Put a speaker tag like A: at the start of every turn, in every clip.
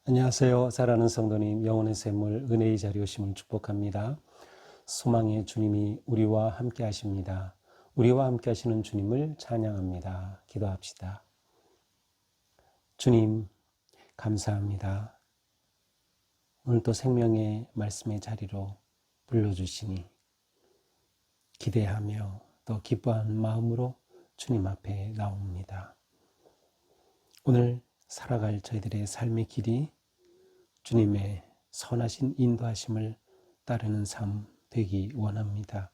A: 안녕하세요. 사랑하는 성도님, 영혼의 샘물 은혜의 자리 오심을 축복합니다. 소망의 주님이 우리와 함께 하십니다. 우리와 함께 하시는 주님을 찬양합니다. 기도합시다. 주님, 감사합니다. 오늘 또 생명의 말씀의 자리로 불러주시니 기대하며 또 기뻐하는 마음으로 주님 앞에 나옵니다. 오늘 살아갈 저희들의 삶의 길이 주님의 선하신 인도하심을 따르는 삶 되기 원합니다.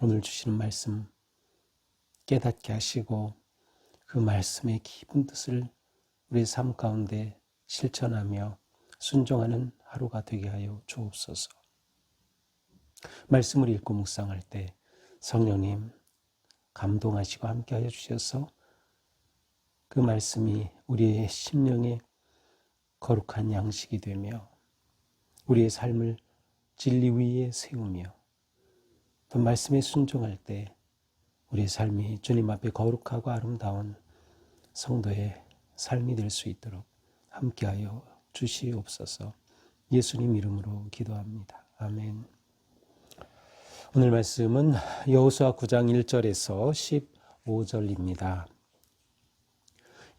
A: 오늘 주시는 말씀 깨닫게 하시고 그 말씀의 깊은 뜻을 우리 삶 가운데 실천하며 순종하는 하루가 되게 하여 주옵소서. 말씀을 읽고 묵상할 때 성령님 감동하시고 함께하여 주셔서 그 말씀이 우리의 심령에 거룩한 양식이 되며 우리의 삶을 진리 위에 세우며 또 말씀에 순종할 때 우리의 삶이 주님 앞에 거룩하고 아름다운 성도의 삶이 될 수 있도록 함께하여 주시옵소서. 예수님 이름으로 기도합니다. 아멘. 오늘 말씀은 여호수아 9장 1절에서 15절입니다.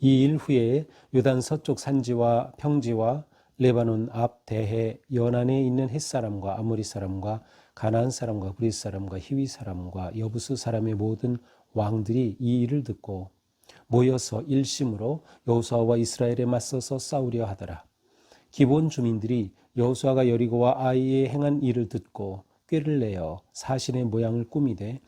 A: 이 일 후에 요단 서쪽 산지와 평지와 레바논 앞 대해 연안에 있는 헷사람과 아모리 사람과 가나안 사람과 브릿 사람과 히위 사람과 여부스 사람의 모든 왕들이 이 일을 듣고 모여서 일심으로 여호수아와 이스라엘에 맞서서 싸우려 하더라. 기본 주민들이 여호수아가 여리고와 아이에 행한 일을 듣고 꾀를 내어 사신의 모양을 꾸미되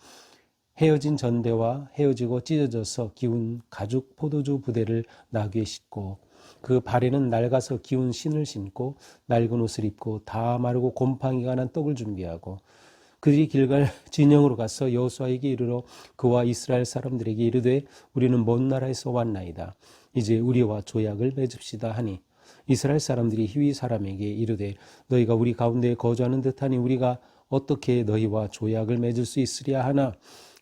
A: 헤어진 전대와 헤어지고 찢어져서 기운 가죽 포도주 부대를 나귀에 싣고 그 발에는 낡아서 기운 신을 신고 낡은 옷을 입고 다 마르고 곰팡이가 난 떡을 준비하고 그들이 길갈 진영으로 가서 여호수아에게 이르러 그와 이스라엘 사람들에게 이르되 우리는 먼 나라에서 왔나이다. 이제 우리와 조약을 맺읍시다 하니 이스라엘 사람들이 히위 사람에게 이르되 너희가 우리 가운데 거주하는 듯하니 우리가 어떻게 너희와 조약을 맺을 수 있으랴 하나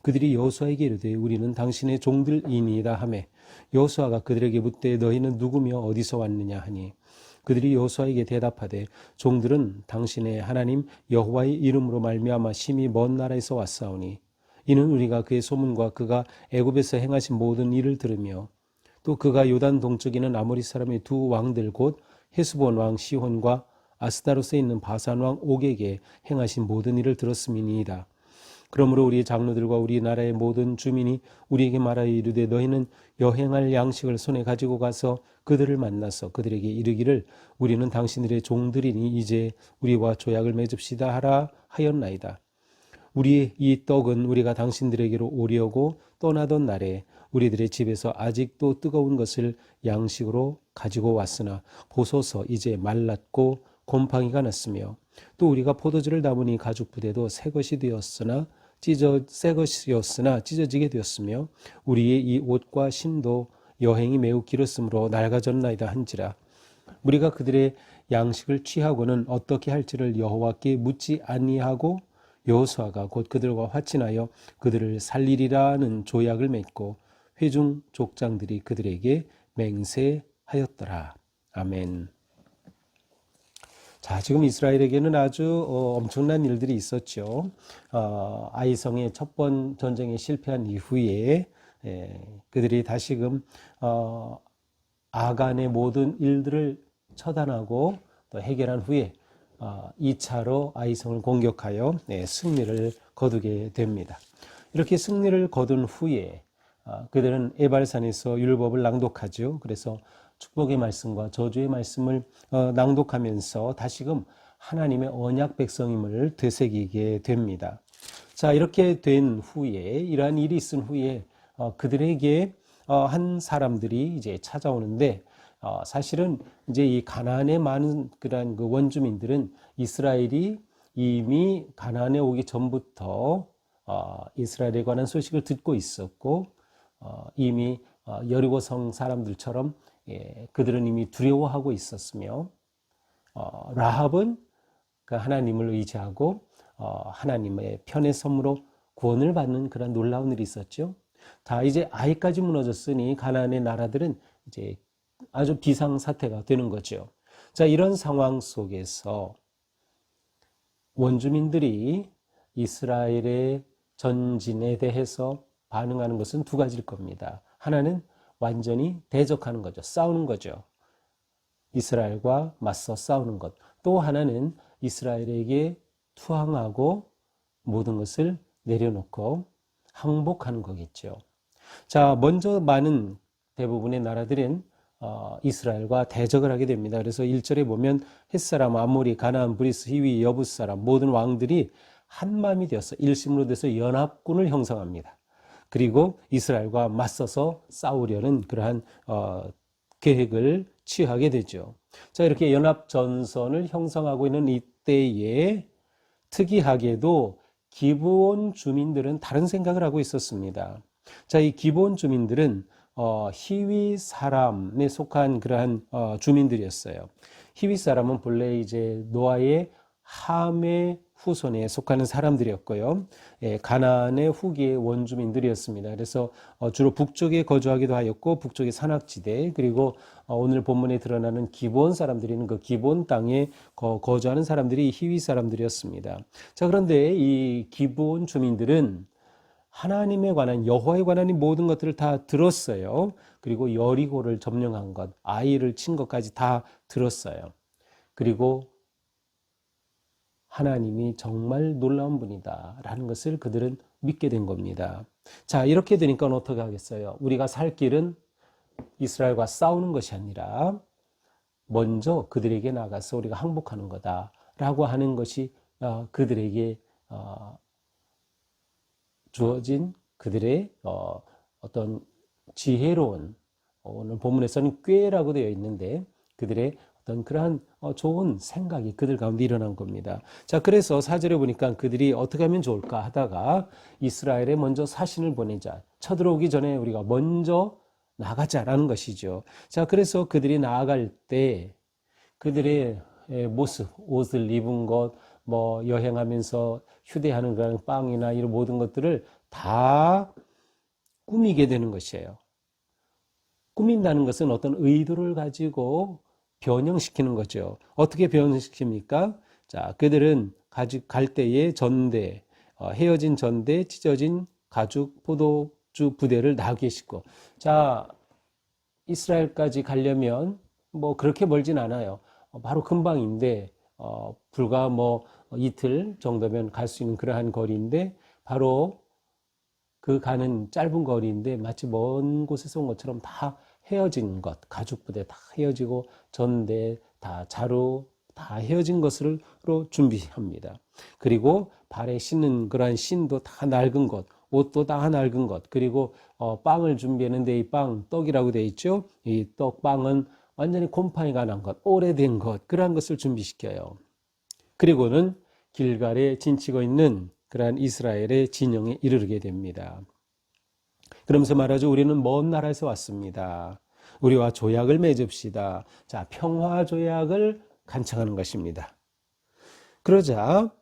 A: 그들이 여호수아에게 이르되 우리는 당신의 종들이니이다 하매 여호수아가 그들에게 묻되 너희는 누구며 어디서 왔느냐 하니 그들이 여호수아에게 대답하되 종들은 당신의 하나님 여호와의 이름으로 말미암아 심히 먼 나라에서 왔사오니 이는 우리가 그의 소문과 그가 애굽에서 행하신 모든 일을 들으며 또 그가 요단 동쪽에 있는 아모리 사람의 두 왕들 곧 헤스본 왕 시혼과 아스타로스에 있는 바산 왕 옥에게 행하신 모든 일을 들었음이니이다. 그러므로 우리의 장로들과 우리나라의 모든 주민이 우리에게 말하여 이르되 너희는 여행할 양식을 손에 가지고 가서 그들을 만나서 그들에게 이르기를 우리는 당신들의 종들이니 이제 우리와 조약을 맺읍시다 하라 하였나이다. 우리의 이 떡은 우리가 당신들에게로 오려고 떠나던 날에 우리들의 집에서 아직도 뜨거운 것을 양식으로 가지고 왔으나 보소서 이제 말랐고 곰팡이가 났으며 또 우리가 포도주를 담으니 가죽 부대도 새 것이 되었으나 새 것이었으나 찢어지게 되었으며 우리의 이 옷과 신도 여행이 매우 길었으므로 낡아졌나이다 한지라. 우리가 그들의 양식을 취하고는 어떻게 할지를 여호와께 묻지 아니하고 여호수아가 곧 그들과 화친하여 그들을 살리리라는 조약을 맺고 회중 족장들이 그들에게 맹세하였더라. 아멘. 자, 지금 이스라엘에게는 아주 엄청난 일들이 있었죠. 아이성의 첫 번 전쟁에 실패한 이후에 그들이 다시금 아간의 모든 일들을 처단하고 또 해결한 후에 2차로 아이성을 공격하여 승리를 거두게 됩니다. 이렇게 승리를 거둔 후에 그들은 에발산에서 율법을 낭독하죠. 그래서 축복의 말씀과 저주의 말씀을 낭독하면서 다시금 하나님의 언약 백성임을 되새기게 됩니다. 자, 이렇게 된 후에 이러한 일이 있은 후에 그들에게 한 사람들이 이제 찾아오는데 사실은 이제 이 가나안에 많은 그러한 그 원주민들은 이스라엘이 이미 가나안에 오기 전부터 이스라엘에 관한 소식을 듣고 있었고 이미 여리고성 사람들처럼 그들은 이미 두려워하고 있었으며 라합은 그 하나님을 의지하고 하나님의 편의 섬으로 구원을 받는 그런 놀라운 일이 있었죠. 자, 이제 아이까지 무너졌으니 가나안의 나라들은 이제 아주 비상사태가 되는 거죠. 자, 이런 상황 속에서 원주민들이 이스라엘의 전진에 대해서 반응하는 것은 두 가지일 겁니다. 하나는 완전히 대적하는 거죠. 싸우는 거죠. 이스라엘과 맞서 싸우는 것. 또 하나는 이스라엘에게 투항하고 모든 것을 내려놓고 항복하는 거겠죠. 자, 먼저 많은 대부분의 나라들은 이스라엘과 대적을 하게 됩니다. 그래서 1절에 보면 헷사람, 아모리, 가나안, 브리스, 히위, 여붓 사람 모든 왕들이 한 마음이 되어서 일심으로 돼서 연합군을 형성합니다. 그리고 이스라엘과 맞서서 싸우려는 그러한 계획을 취하게 되죠. 자, 이렇게 연합 전선을 형성하고 있는 이때에 특이하게도 기브온 주민들은 다른 생각을 하고 있었습니다. 자, 이 기브온 주민들은 히위 사람에 속한 그러한 주민들이었어요. 히위 사람은 본래 이제 노아의 함의 후손에 속하는 사람들이었고요. 가나안의 후기의 원주민들이었습니다. 그래서 주로 북쪽에 거주하기도 하였고 북쪽의 산악지대 그리고 오늘 본문에 드러나는 기브온 사람들이 있는 그 기브온 땅에 거주하는 사람들이 히위 사람들이었습니다. 자, 그런데 이 기브온 주민들은 하나님에 관한 여호와에 관한 이 모든 것들을 다 들었어요. 그리고 여리고를 점령한 것, 아이를 친 것까지 다 들었어요. 그리고 하나님이 정말 놀라운 분이다 라는 것을 그들은 믿게 된 겁니다. 자, 이렇게 되니까 어떻게 하겠어요? 우리가 살 길은 이스라엘과 싸우는 것이 아니라 먼저 그들에게 나가서 우리가 항복하는 거다 라고 하는 것이 그들에게 주어진 그들의 어떤 지혜로운, 오늘 본문에서는 꾀라고 되어 있는데 그들의 어떤 그러한 좋은 생각이 그들 가운데 일어난 겁니다. 자, 그래서 4절에 보니까 그들이 어떻게 하면 좋을까 하다가 이스라엘에 먼저 사신을 보내자. 쳐들어오기 전에 우리가 먼저 나가자라는 것이죠. 자, 그래서 그들이 나아갈 때 그들의 모습, 옷을 입은 것, 뭐 여행하면서 휴대하는 그런 빵이나 이런 모든 것들을 다 꾸미게 되는 것이에요. 꾸민다는 것은 어떤 의도를 가지고 변형시키는 거죠. 어떻게 변형시킵니까? 자, 그들은 갈 때에 전대, 헤어진 전대, 찢어진 가죽 포도주 부대를 나귀에 싣고, 자, 이스라엘까지 가려면 뭐 그렇게 멀진 않아요. 바로 금방인데 불과 뭐 이틀 정도면 갈 수 있는 그러한 거리인데 바로 그 가는 짧은 거리인데 마치 먼 곳에서 온 것처럼 다 헤어진 것, 가죽 부대 다 헤어지고 전대 다 자루 다 헤어진 것으로 준비합니다. 그리고 발에 신는 그러한 신도 다 낡은 것, 옷도 다 낡은 것, 그리고 빵을 준비했는데 이 빵, 떡이라고 되어 있죠. 이 떡빵은 완전히 곰팡이가 난 것, 오래된 것, 그러한 것을 준비시켜요. 그리고는 길갈에 진치고 있는 그러한 이스라엘의 진영에 이르게 됩니다. 그러면서 말하죠. 우리는 먼 나라에서 왔습니다. 우리와 조약을 맺읍시다. 자, 평화 조약을 간청하는 것입니다. 그러자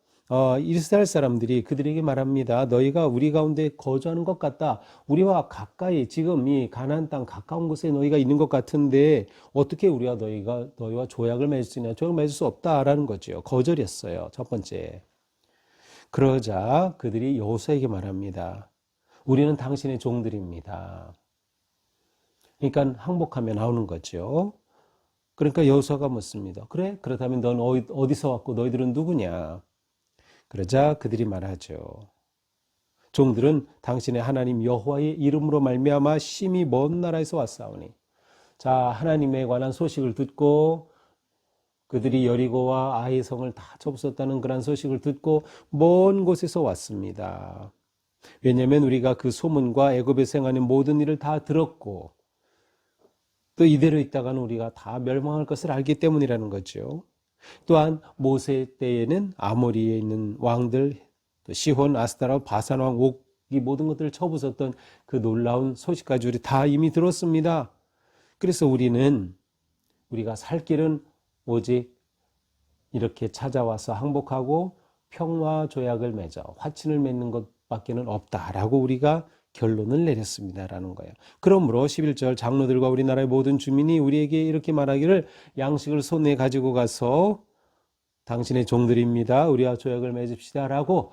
A: 이스라엘 사람들이 그들에게 말합니다. 너희가 우리 가운데 거주하는 것 같다. 우리와 가까이 지금 이 가나안 땅 가까운 곳에 너희가 있는 것 같은데 어떻게 우리가 너희와 조약을 맺을 수 있냐? 조약을 맺을 수 없다라는 거죠. 거절했어요. 첫 번째. 그러자 그들이 여호수아에게 말합니다. 우리는 당신의 종들입니다. 그러니까 항복하며 나오는 거죠. 그러니까 여호수아가 묻습니다. 그래? 그렇다면 넌 어디서 왔고 너희들은 누구냐? 그러자 그들이 말하죠. 종들은 당신의 하나님 여호와의 이름으로 말미암아 심히 먼 나라에서 왔사오니. 자, 하나님에 관한 소식을 듣고 그들이 여리고와 아이의 성을 다 접었다는 그런 소식을 듣고 먼 곳에서 왔습니다. 왜냐하면 우리가 그 소문과 애굽에서 행하는 모든 일을 다 들었고 또 이대로 있다가는 우리가 다 멸망할 것을 알기 때문이라는 거죠. 또한 모세 때에는 아모리에 있는 왕들, 또 시혼, 아스타라, 바산 왕, 옥, 이 모든 것들을 쳐부쉈던 그 놀라운 소식까지 우리 다 이미 들었습니다. 그래서 우리가 살 길은 오직 이렇게 찾아와서 항복하고 평화 조약을 맺어 화친을 맺는 것밖에는 없다라고 우리가 결론을 내렸습니다라는 거예요. 그러므로 11절 장로들과 우리나라의 모든 주민이 우리에게 이렇게 말하기를 양식을 손에 가지고 가서 당신의 종들입니다. 우리와 조약을 맺읍시다라고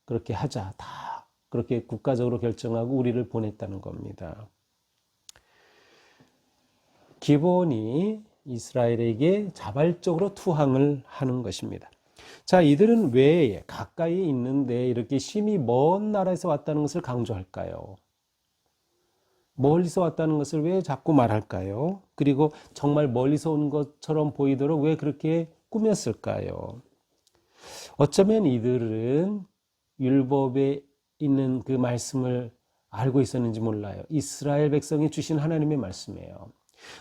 A: 그렇게 하자. 다 그렇게 국가적으로 결정하고 우리를 보냈다는 겁니다. 기본이 이스라엘에게 자발적으로 투항을 하는 것입니다. 자, 이들은 왜 가까이 있는데 이렇게 심히 먼 나라에서 왔다는 것을 강조할까요? 멀리서 왔다는 것을 왜 자꾸 말할까요? 그리고 정말 멀리서 온 것처럼 보이도록 왜 그렇게 꾸몄을까요? 어쩌면 이들은 율법에 있는 그 말씀을 알고 있었는지 몰라요. 이스라엘 백성이 주신 하나님의 말씀이에요.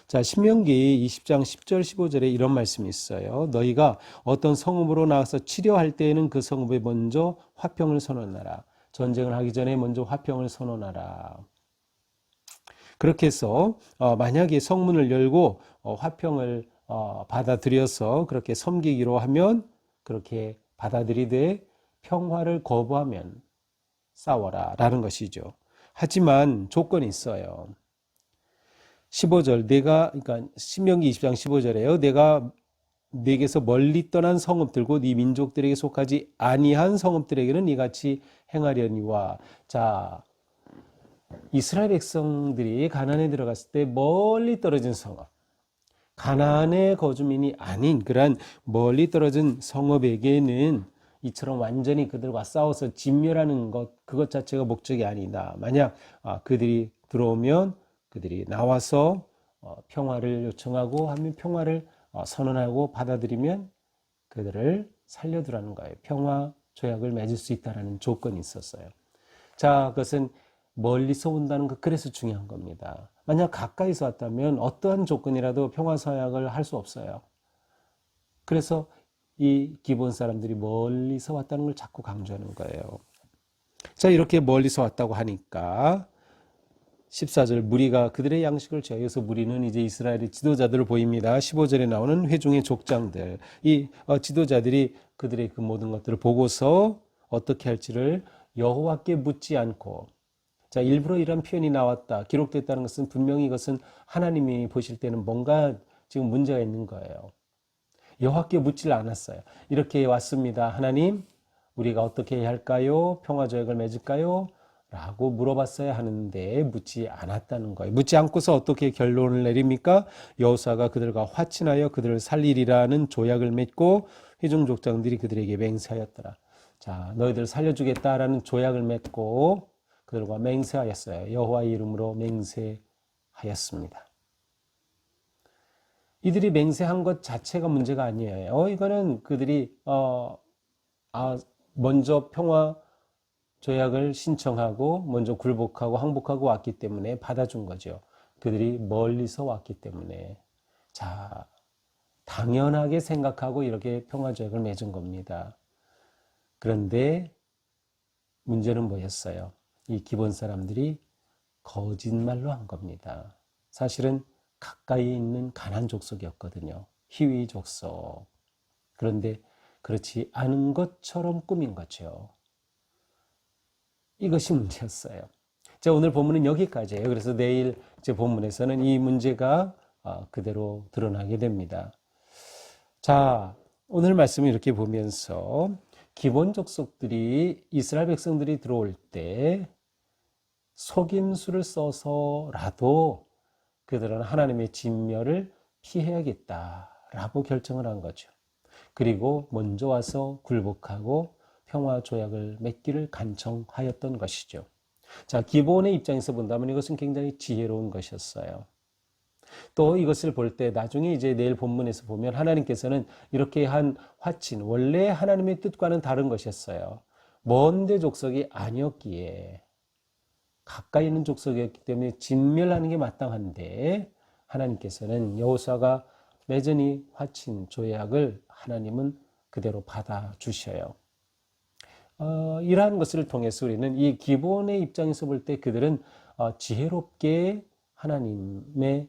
A: 자, 신명기 20장 10절 15절에 이런 말씀이 있어요. 너희가 어떤 성읍으로 나와서 치료할 때에는 그 성읍에 먼저 화평을 선언하라. 전쟁을 하기 전에 먼저 화평을 선언하라. 그렇게 해서 만약에 성문을 열고 화평을 받아들여서 그렇게 섬기기로 하면 그렇게 받아들이되 평화를 거부하면 싸워라 라는 것이죠. 하지만 조건이 있어요. 15절 그러니까 신명기 20장 15절에요. 내가 네게서 멀리 떠난 성읍들고 네 민족들에게 속하지 아니한 성읍들에게는 이같이 행하려니와. 자, 이스라엘 백성들이 가나안에 들어갔을 때 멀리 떨어진 성읍, 가나안의 거주민이 아닌 그러한 멀리 떨어진 성읍에게는 이처럼 완전히 그들과 싸워서 진멸하는 것, 그것 자체가 목적이 아니다. 만약 그들이 들어오면 그들이 나와서 평화를 요청하고 하면 평화를 선언하고 받아들이면 그들을 살려두라는 거예요. 평화 조약을 맺을 수 있다는 조건이 있었어요. 자, 그것은 멀리서 온다는 것, 그래서 중요한 겁니다. 만약 가까이서 왔다면 어떠한 조건이라도 평화 서약을 할 수 없어요. 그래서 이 기본 사람들이 멀리서 왔다는 걸 자꾸 강조하는 거예요. 자, 이렇게 멀리서 왔다고 하니까 14절 무리가 그들의 양식을 제어해서 무리는 이제 이스라엘의 지도자들을 보입니다. 15절에 나오는 회중의 족장들, 이 지도자들이 그들의 그 모든 것들을 보고서 어떻게 할지를 여호와께 묻지 않고, 자, 일부러 이런 표현이 나왔다, 기록됐다는 것은 분명히 이것은 하나님이 보실 때는 뭔가 지금 문제가 있는 거예요. 여호와께 묻질 않았어요. 이렇게 왔습니다. 하나님, 우리가 어떻게 해야 할까요? 평화조약을 맺을까요? 라고 물어봤어야 하는데 묻지 않았다는 거예요. 묻지 않고서 어떻게 결론을 내립니까? 여호수아가 그들과 화친하여 그들을 살리리라는 조약을 맺고 회중 족장들이 그들에게 맹세하였더라. 자, 너희들 살려주겠다라는 조약을 맺고 그들과 맹세하였어요. 여호와의 이름으로 맹세하였습니다. 이들이 맹세한 것 자체가 문제가 아니에요. 이거는 그들이 먼저 평화 조약을 신청하고 먼저 굴복하고 항복하고 왔기 때문에 받아준 거죠. 그들이 멀리서 왔기 때문에. 자, 당연하게 생각하고 이렇게 평화조약을 맺은 겁니다. 그런데 문제는 뭐였어요? 이 기본 사람들이 거짓말로 한 겁니다. 사실은 가까이 있는 가나안 족속이었거든요. 히위 족속. 그런데 그렇지 않은 것처럼 꾸민 거죠. 이것이 문제였어요. 자, 오늘 본문은 여기까지예요. 그래서 내일 제 본문에서는 이 문제가 그대로 드러나게 됩니다. 자, 오늘 말씀을 이렇게 보면서 기본 족속들이 이스라엘 백성들이 들어올 때 속임수를 써서라도 그들은 하나님의 진멸을 피해야겠다라고 결정을 한 거죠. 그리고 먼저 와서 굴복하고 평화 조약을 맺기를 간청하였던 것이죠. 자, 기본의 입장에서 본다면 이것은 굉장히 지혜로운 것이었어요. 또 이것을 볼 때 나중에 이제 내일 본문에서 보면 하나님께서는 이렇게 한 화친, 원래 하나님의 뜻과는 다른 것이었어요. 먼데 족속이 아니었기에, 가까이 있는 족속이었기 때문에 진멸하는 게 마땅한데 하나님께서는 여호수아가 매전히 화친 조약을 하나님은 그대로 받아주셔요. 이러한 것을 통해서 우리는 이 기본의 입장에서 볼 때 그들은 지혜롭게 하나님의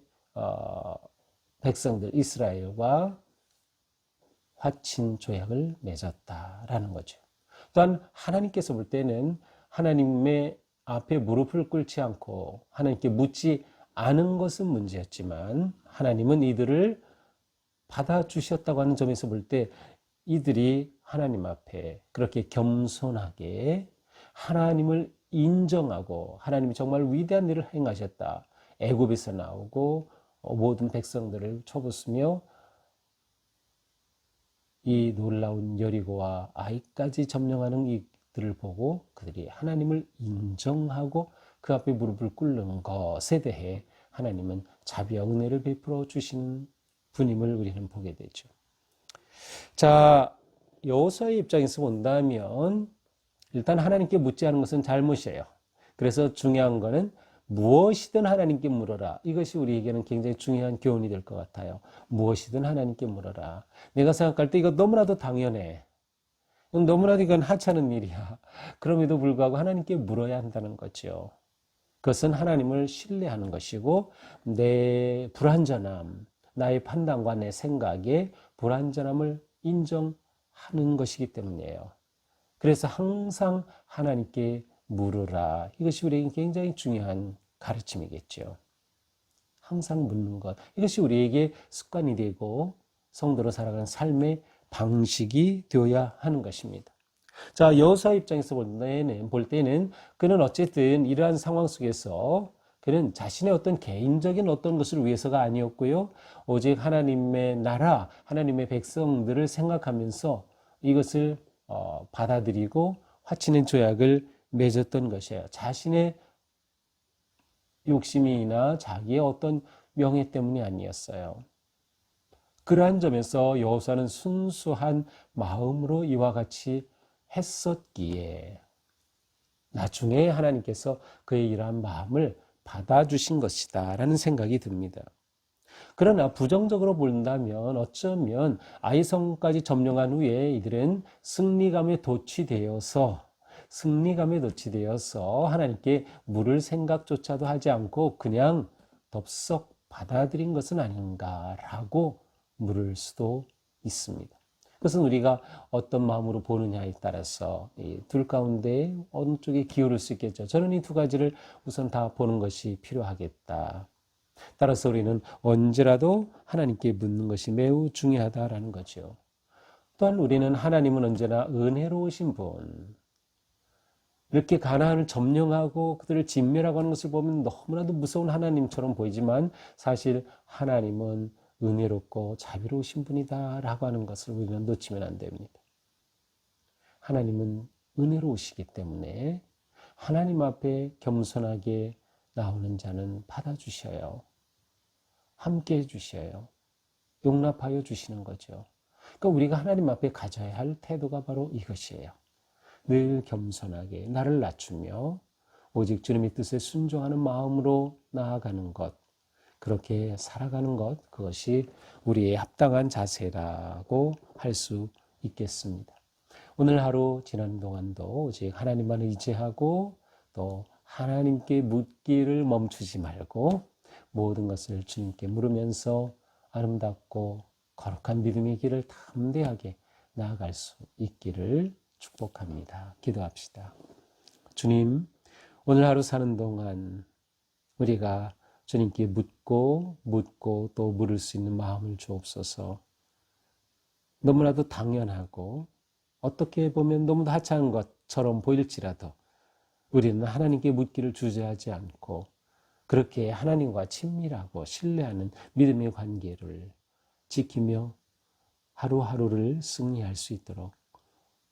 A: 백성들 이스라엘과 화친 조약을 맺었다라는 거죠. 또한 하나님께서 볼 때는 하나님의 앞에 무릎을 꿇지 않고 하나님께 묻지 않은 것은 문제였지만 하나님은 이들을 받아주셨다고 하는 점에서 볼 때 이들이 하나님 앞에 그렇게 겸손하게 하나님을 인정하고 하나님이 정말 위대한 일을 행하셨다. 애굽에서 나오고 모든 백성들을 쳐부수며 이 놀라운 여리고와 아이까지 점령하는 이들을 보고 그들이 하나님을 인정하고 그 앞에 무릎을 꿇는 것에 대해 하나님은 자비와 은혜를 베풀어 주시는 분임을 우리는 보게 되죠. 자, 여호수아의 입장에서 본다면 일단 하나님께 묻지 않은 것은 잘못이에요. 그래서 중요한 거는 무엇이든 하나님께 물어라. 이것이 우리에게는 굉장히 중요한 교훈이 될 것 같아요. 무엇이든 하나님께 물어라. 내가 생각할 때 이거 너무나도 당연해. 너무나도 이건 하찮은 일이야. 그럼에도 불구하고 하나님께 물어야 한다는 거죠. 그것은 하나님을 신뢰하는 것이고 내 불완전함, 나의 판단과 내 생각의 불완전함을 인정하는 것이기 때문이에요. 그래서 항상 하나님께 물으라. 이것이 우리에게 굉장히 중요한 가르침이겠죠. 항상 묻는 것. 이것이 우리에게 습관이 되고 성도로 살아가는 삶의 방식이 되어야 하는 것입니다. 자, 여호수아 입장에서 볼 때는 그는 어쨌든 이러한 상황 속에서 그는 자신의 어떤 개인적인 어떤 것을 위해서가 아니었고요. 오직 하나님의 나라, 하나님의 백성들을 생각하면서 이것을 받아들이고 화치는 조약을 맺었던 것이에요. 자신의 욕심이나 자기의 어떤 명예 때문이 아니었어요. 그러한 점에서 여호수아는 순수한 마음으로 이와 같이 했었기에 나중에 하나님께서 그의 이러한 마음을 받아주신 것이다 라는 생각이 듭니다. 그러나 부정적으로 본다면 어쩌면 아이성까지 점령한 후에 이들은 승리감에 도취되어서 하나님께 물을 생각조차도 하지 않고 그냥 덥석 받아들인 것은 아닌가라고 물을 수도 있습니다. 그것은 우리가 어떤 마음으로 보느냐에 따라서 이 둘 가운데 어느 쪽에 기울을 수 있겠죠. 저는 이 두 가지를 우선 다 보는 것이 필요하겠다. 따라서 우리는 언제라도 하나님께 묻는 것이 매우 중요하다라는 거죠. 또한 우리는 하나님은 언제나 은혜로우신 분, 이렇게 가나안을 점령하고 그들을 진멸하고 하는 것을 보면 너무나도 무서운 하나님처럼 보이지만 사실 하나님은 은혜롭고 자비로우신 분이다라고 하는 것을 우리는 놓치면 안 됩니다. 하나님은 은혜로우시기 때문에 하나님 앞에 겸손하게 나오는 자는 받아주셔요. 함께 해주셔요. 용납하여 주시는 거죠. 그러니까 우리가 하나님 앞에 가져야 할 태도가 바로 이것이에요. 늘 겸손하게 나를 낮추며 오직 주님의 뜻에 순종하는 마음으로 나아가는 것, 그렇게 살아가는 것, 그것이 우리의 합당한 자세라고 할 수 있겠습니다. 오늘 하루 지난 동안도 오직 하나님만을 의지하고 또 하나님께 묻기를 멈추지 말고 모든 것을 주님께 물으면서 아름답고 거룩한 믿음의 길을 담대하게 나아갈 수 있기를 축복합니다. 기도합시다. 주님, 오늘 하루 사는 동안 우리가 주님께 묻고 또 물을 수 있는 마음을 주옵소서. 너무나도 당연하고 어떻게 보면 너무도 하찮은 것처럼 보일지라도 우리는 하나님께 묻기를 주저하지 않고 그렇게 하나님과 친밀하고 신뢰하는 믿음의 관계를 지키며 하루하루를 승리할 수 있도록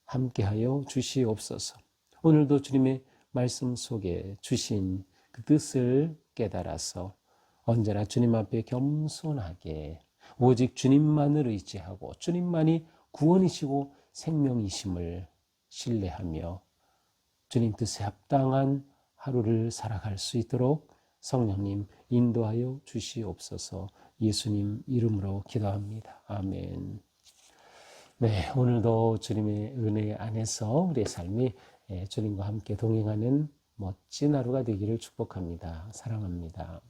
A: 함께하여 주시옵소서. 오늘도 주님의 말씀 속에 주신 그 뜻을 깨달아서 언제나 주님 앞에 겸손하게 오직 주님만을 의지하고 주님만이 구원이시고 생명이심을 신뢰하며 주님 뜻에 합당한 하루를 살아갈 수 있도록 성령님 인도하여 주시옵소서. 예수님 이름으로 기도합니다. 아멘. 네, 오늘도 주님의 은혜 안에서 우리의 삶이 주님과 함께 동행하는 멋진 하루가 되기를 축복합니다. 사랑합니다.